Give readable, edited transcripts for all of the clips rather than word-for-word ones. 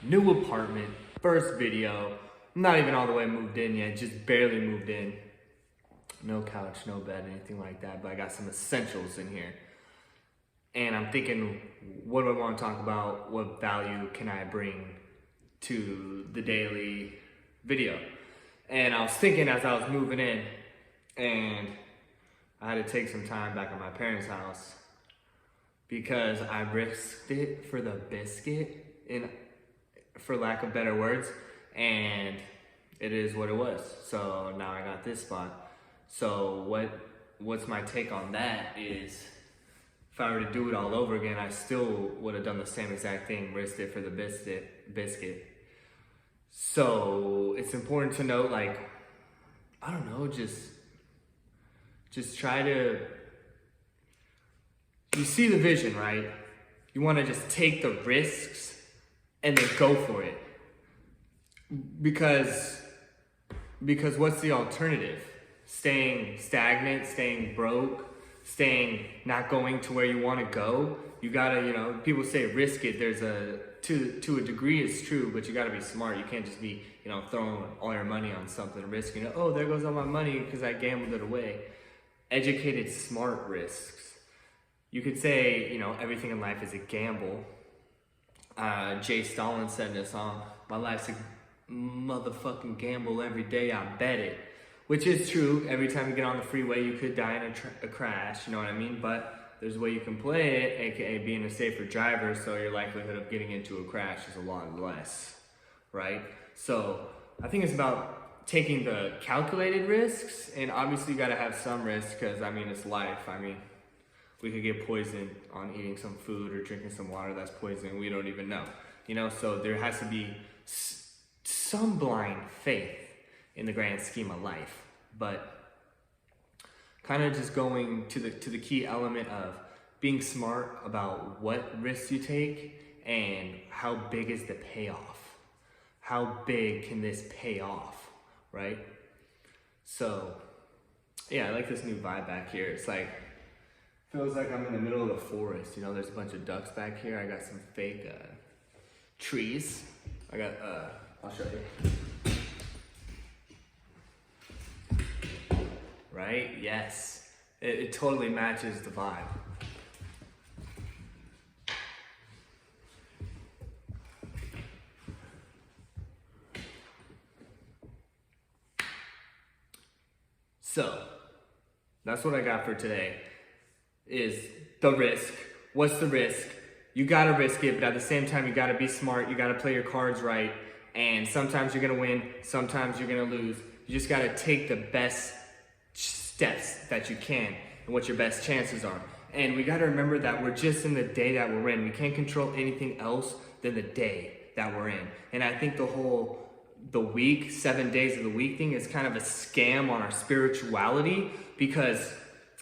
New apartment, first video, not even all the way moved in yet, just barely moved in. No couch, no bed, anything like that, but I got some essentials in here. And I'm thinking, what do I want to talk about? What value can I bring to the daily video? And I was thinking as I was moving in, and I had to take some time back at my parents' house because I risked it for the biscuit, for lack of better words, and it is what it was. So now I got this spot. So what's my take on that is, if I were to do it all over again, I still would have done the same exact thing, risked it for the biscuit. So it's important to note, like, I don't know, just try to, you see the vision, right? You want to just take the risks and then go for it. Because what's the alternative? Staying stagnant, staying broke, not going to where you want to go. You gotta, people say risk it. There's to a degree it's true, but you gotta be smart. You can't just be, throwing all your money on something, risking, oh, there goes all my money because I gambled it away. Educated, smart risks. You could say, everything in life is a gamble. Jay Stalin said in a song, my life's a motherfucking gamble every day, I bet it. Which is true. Every time you get on the freeway, you could die in a crash, you know what I mean? But there's a way you can play it, aka being a safer driver, so your likelihood of getting into a crash is a lot less, right? So I think it's about taking the calculated risks, and obviously you gotta have some risks, because it's life. We could get poisoned on eating some food or drinking some water that's poison, we don't even know. So there has to be some blind faith in the grand scheme of life, but kind of just going to the key element of being smart about what risks you take and how big is the payoff. How big can this pay off, right? So, yeah, I like this new vibe back here. It's like, feels like I'm in the middle of the forest. There's a bunch of ducks back here. I got some fake trees. I'll show you. Right? Yes. It totally matches the vibe. So, that's what I got for today, is the risk. What's the risk? You gotta risk it, but at the same time, you gotta be smart. You gotta play your cards right. And sometimes you're gonna win, sometimes you're gonna lose. You just gotta take the best steps that you can and what your best chances are. And we got to remember that we're just in the day that we're in. We can't control anything else than the day that we're in. And I think the week, 7 days of the week thing is kind of a scam on our spirituality, because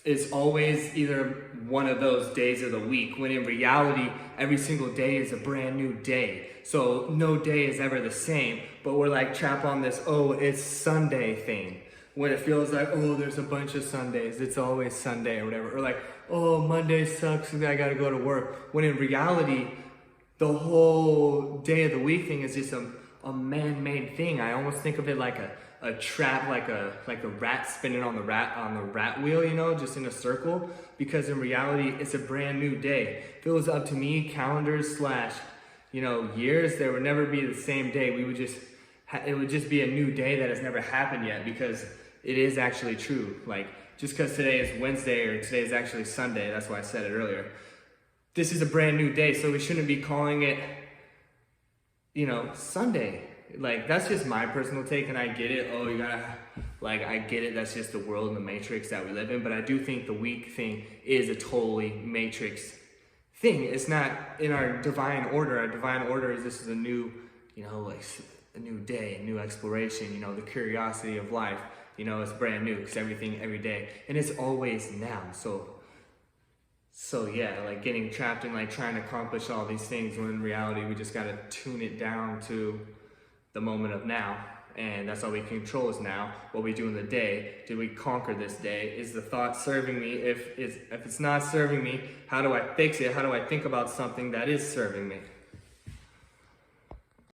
it's always either one of those days of the week, when in reality, every single day is a brand new day. So no day is ever the same, but we're like trapped on this, oh, it's Sunday thing. When it feels like, oh, there's a bunch of Sundays, it's always Sunday or whatever. Or like, oh, Monday sucks, I gotta go to work. When in reality, the whole day of the week thing is just a man-made thing. I almost think of it like a trap, like a rat spinning on the rat wheel, just in a circle. Because in reality, it's a brand new day. If it was up to me, calendars / years, there would never be the same day. It would just be a new day that has never happened yet, because it is actually true. Like, just because today is Wednesday or today is actually Sunday, that's why I said it earlier. This is a brand new day, so we shouldn't be calling it, Sunday. Like, that's just my personal take, and I get it. Oh, I get it. That's just the world and the matrix that we live in. But I do think the week thing is a totally matrix thing. It's not in our divine order. Our divine order is this is a new, a new day, a new exploration, the curiosity of life, it's brand new, because everything, every day, and it's always now. So yeah, like getting trapped in like trying to accomplish all these things, when in reality, we just got to tune it down to the moment of now. And that's all we control is now. What we do in the day, did we conquer this day? Is the thought serving me? If it's not serving me, how do I fix it? How do I think about something that is serving me?